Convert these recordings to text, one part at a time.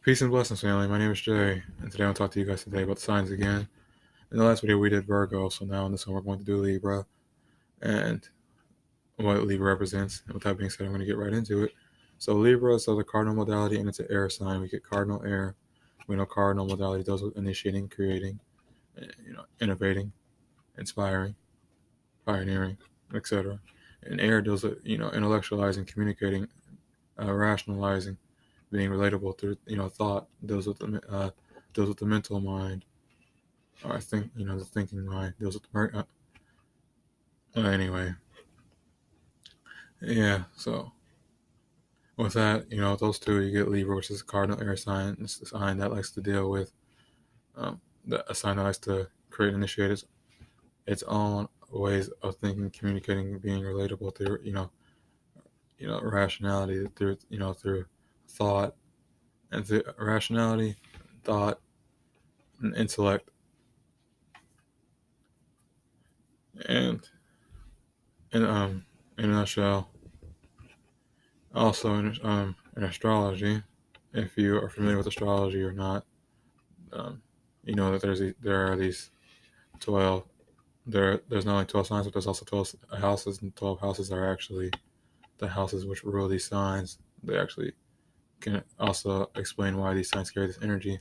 Peace and blessings, family. My name is Jay, and today I'll talk to you guys today about the signs again. In the last video, we did Virgo, so now in this one, we're going to do Libra and what Libra represents. And with that being said, I'm going to get right into it. So Libra is the cardinal modality, and it's an air sign. We get cardinal air. We know cardinal modality deals with initiating, creating, innovating, inspiring, pioneering, etc. And air deals with intellectualizing, communicating, rationalizing, being relatable through thought. Deals with the mental mind. Or I think the thinking mind deals with the anyway. Yeah. So with that, those two, you get Libra, which is a cardinal air sign. It's a sign that likes to deal with a sign that likes to create and initiate its own ways of thinking, communicating, being relatable through rationality, through thought, and through rationality, thought, and intellect. And in a nutshell, also in astrology, if you are familiar with astrology or not, you know that there are these 12. There's not only 12 signs, but there's also 12 houses, and 12 houses are actually the houses which rule these signs. They actually can also explain why these signs carry this energy.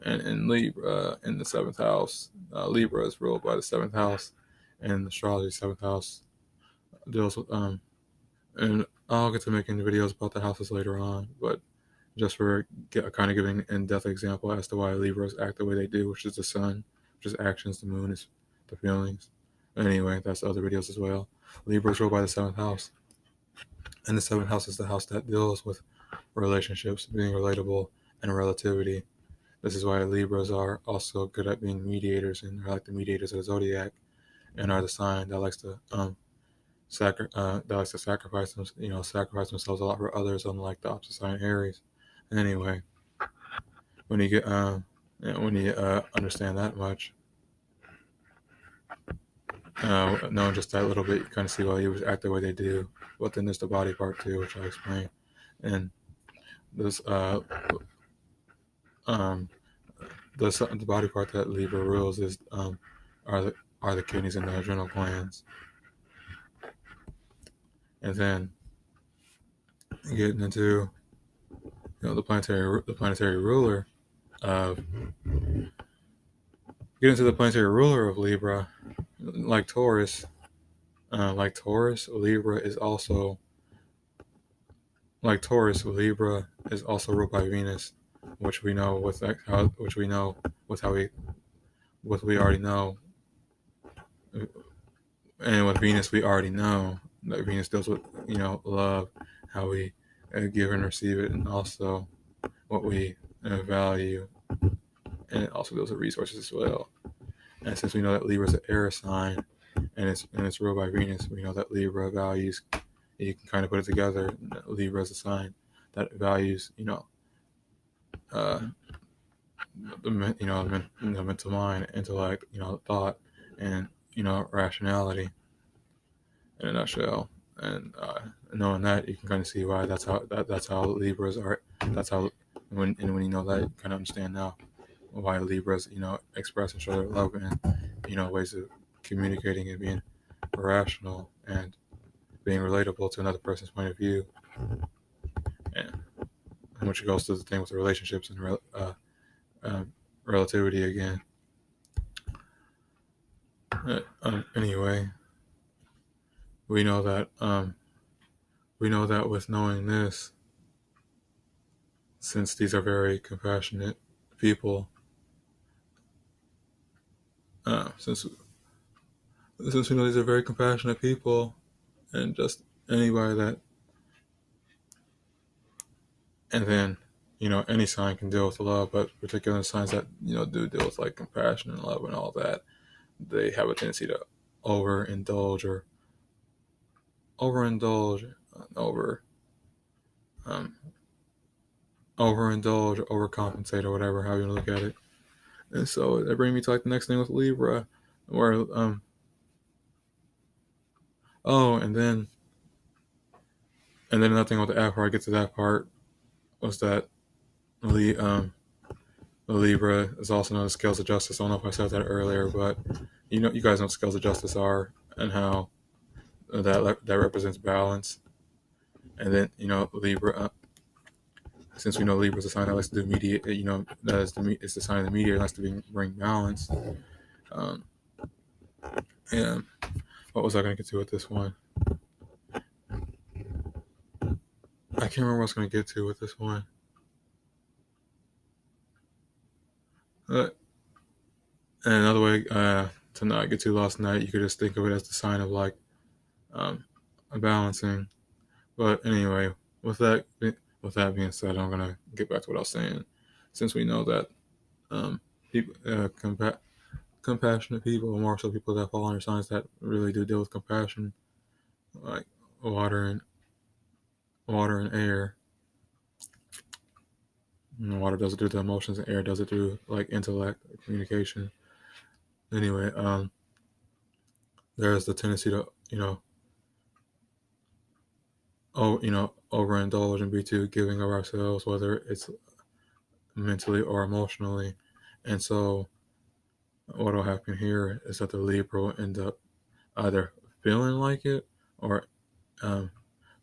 And in Libra, in the seventh house, Libra is ruled by the seventh house, and astrology seventh house deals with and I'll get to making videos about the houses later on, but just for kind of giving an in-depth example as to why Libras act the way they do, which is the sun, which is actions, the moon is the feelings. Anyway, that's other videos as well. Libra is ruled by the seventh house, and the seventh house is the house that deals with relationships, being relatable, and relativity. This is why Libras are also good at being mediators, and they're like the mediators of the Zodiac, and are the sign that likes to sacrifice themselves a lot for others, unlike the opposite sign Aries. Anyway, when you get when you understand that much, knowing just that little bit, you kind of see why you act the way they do. But then there's the body part too, which I explain. And this um the body part that Libra rules is are the kidneys and the adrenal glands. And then getting into the planetary ruler of Libra, like Taurus. Libra is also ruled by Venus, which we know with what we already know, and with Venus we already know that Venus deals with love, how we give and receive it, and also what we value, and it also deals with resources as well. And since we know that Libra is an air sign, and it's ruled by Venus, we know that Libra values. You can kind of put it together. Libra is a sign that values, the mental mind, intellect, thought, and rationality in a nutshell. And knowing that, you can kind of see why that's how Libras are. That's how when you know that, you kind of understand now why Libras express and show their love in ways of communicating and being rational and being relatable to another person's point of view, and which goes to the thing with the relationships and relativity again. Anyway, we know that with knowing this, since these are very compassionate people, since we know these are very compassionate people, and just anybody that, and then any sign can deal with love, but particular signs that do deal with like compassion and love and all that, they have a tendency to overindulge or overcompensate, or whatever, how you look at it. And so that brings me to like the next thing with Libra, where and then another thing with the app, before I get to that part, was that Le, um, Libra is also known as scales of justice. I don't know if I said that earlier, but you guys know what scales of justice are and how that represents balance. And then Libra, since we know Libra is a sign that likes to do mediate, that is it's the sign of the mediator, likes to bring balance. Um, and what was I going to get to with this one? I can't remember what I was going to get to with this one. And another way to not get too lost in that, you could just think of it as the sign of like a balancing. But anyway, with that being said, I'm gonna get back to what I was saying. Since we know that people, compassionate people, more so people that fall under signs that really do deal with compassion, like water and air. Water does it through the emotions, and air does it through like intellect, communication. Anyway, there's the tendency to overindulge and be too giving of ourselves, whether it's mentally or emotionally. And so what will happen here is that the Libra will end up either feeling like it, or um,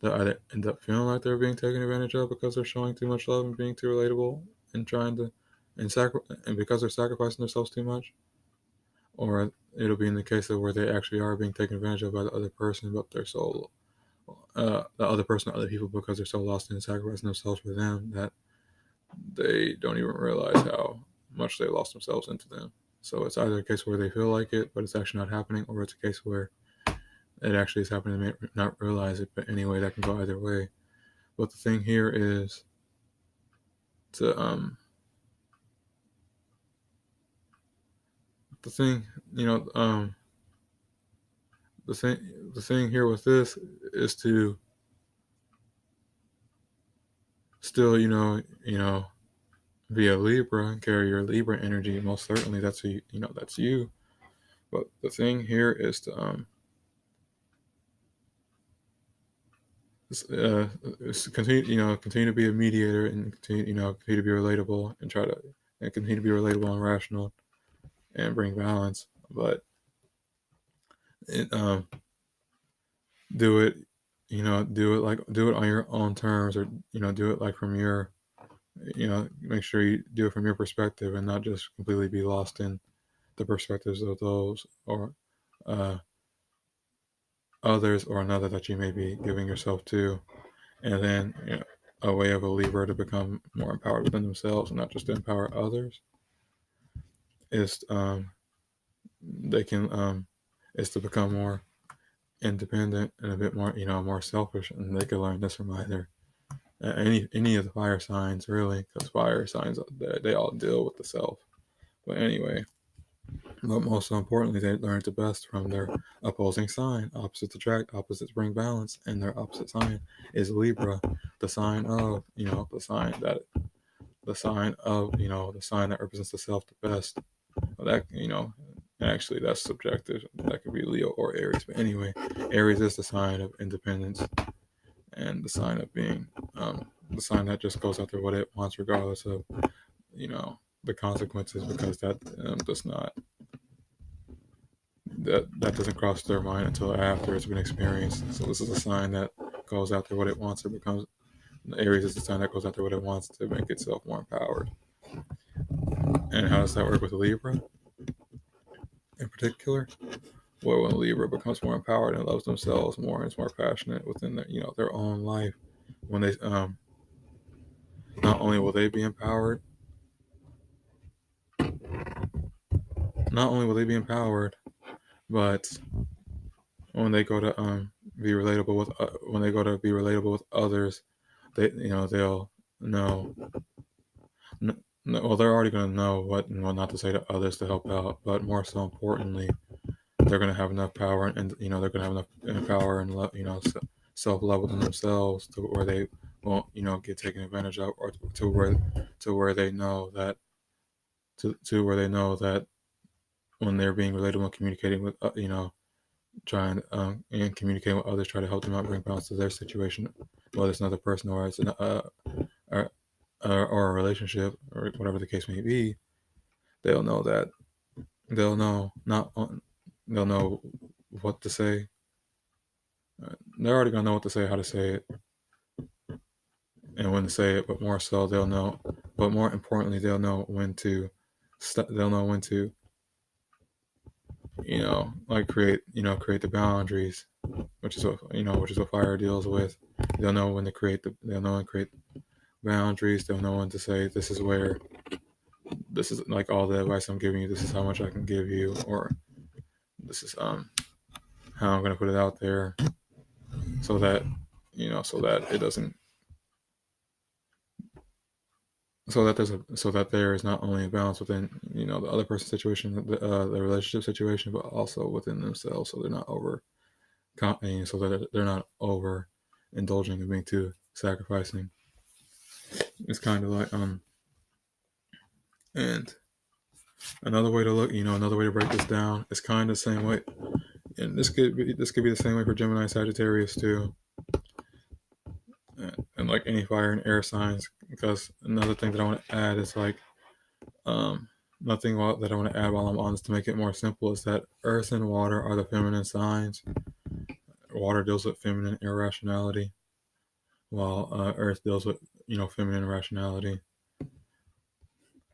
they'll either end up feeling like they're being taken advantage of because they're showing too much love and being too relatable and trying to and because they're sacrificing themselves too much, or it'll be in the case of where they actually are being taken advantage of by the other person, but they're so the other person, other people, because they're so lost in sacrificing themselves for them that they don't even realize how much they lost themselves into them. So it's either a case where they feel like it, but it's actually not happening, or it's a case where it actually is happening and they may not realize it. But anyway, that can go either way. But the thing here is to the thing you know the thing here with this is to still be a Libra and carry your Libra energy. Most certainly, that's who that's you. But the thing here is to continue to be a mediator and continue to be relatable and continue to be relatable and rational and bring balance. But it, do it, do it on your own terms, or do it like from your, make sure you do it from your perspective and not just completely be lost in the perspectives of those or uh, others or another that you may be giving yourself to. And then a way of a Libra to become more empowered within themselves and not just to empower others is they can is to become more independent and a bit more more selfish, and they can learn this from either any of the fire signs, really, because fire signs they all deal with the self. But anyway, but most importantly, they learn the best from their opposing sign. Opposites attract, opposites bring balance, and their opposite sign is Libra, the sign of the sign that represents the self the best. That actually that's subjective. That could be Leo or Aries, but anyway, Aries is the sign of independence and the sign of being the sign that just goes after what it wants, regardless of the consequences, because that does not that doesn't cross their mind until after it's been experienced. So this is a sign that goes after what it wants. It becomes Aries is the sign that goes after what it wants to make itself more empowered. And how does that work with Libra in particular? Well, when Libra becomes more empowered and loves themselves more and is more passionate within their own life, when they not only will they be empowered, but when they go to be relatable with others, they'll know. Well, they're already going to know what and what not to say to others to help out, but more so importantly, they're going to have enough power, and they're going to have enough power and self love within themselves to where they won't get taken advantage of, or to where they know that to where they know that when they're being relatable and communicating with trying and communicating with others, try to help them out, bring balance to their situation, whether it's another person or it's or a relationship or whatever the case may be, they'll know that they'll know not they'll know what to say. They're already gonna know what to say, how to say it, and when to say it. But more so, they'll know. But more importantly, they'll know when to. They'll know when to, like create the boundaries, which is what fire deals with. They'll know when to create they'll know when to create boundaries. They'll know when to say, this is like all the advice I'm giving you. This is how much I can give you, or this is how I'm going to put it out there, so that so that it doesn't, so that there is not only a balance within the other person's situation, the relationship situation, but also within themselves, so they're not so that they're not over indulging and being too sacrificing. It's kind of like and another way to look, another way to break this down is kind of the same way, and this could be the same way for Gemini and Sagittarius too, and like any fire and air signs. Because another thing that I want to add is like nothing that I want to add while I'm on this to make it more simple is that Earth and Water are the feminine signs. Water deals with feminine irrationality, while Earth deals with feminine rationality,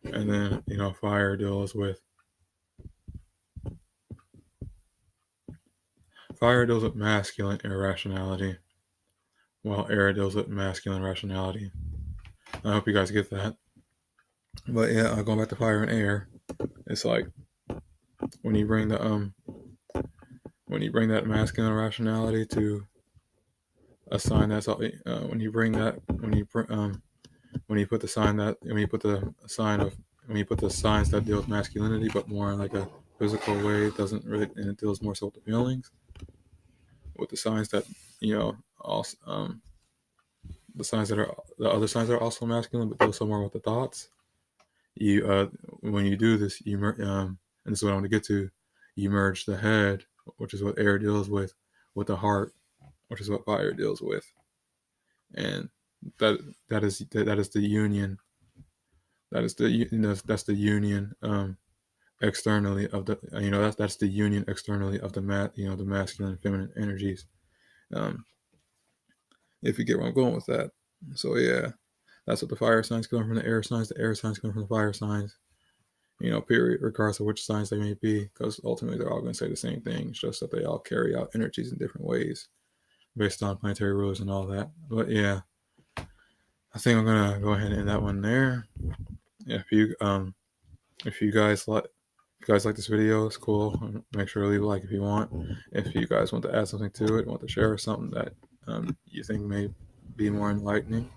and then fire deals with masculine irrationality, while air deals with masculine rationality. I hope you guys get that. But yeah, going back to fire and air, it's like when you bring that masculine rationality to a sign that's when you put the signs that deal with masculinity, but more in like a physical way, it doesn't really, and it deals more so with the feelings. With the signs that also the other signs are also masculine, but deal somewhere with the thoughts. You when you do this, and this is what I want to get to. You merge the head, which is what air deals with the heart, which is what fire deals with, and that is the union. That's the union externally of the that's the union externally of the the masculine and feminine energies. If you get where I'm going with that. So yeah, that's what the fire signs come from the air signs. The air signs come from the fire signs. Period, regardless of which signs they may be, because ultimately they're all going to say the same thing. It's just that they all carry out energies in different ways based on planetary rulers and all that. But yeah, I think I'm gonna go ahead and end that one there. If you guys like this video, it's cool. Make sure to leave a like if you want. If you guys want to add something to it, want to share something that you think may be more enlightening,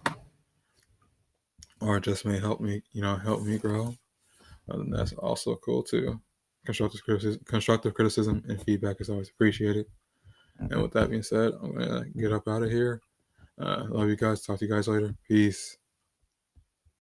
or just may help me grow, then that's also cool too. Constructive criticism and feedback is always appreciated. And with that being said, I'm gonna get up out of here. Love you guys. Talk to you guys later. Peace.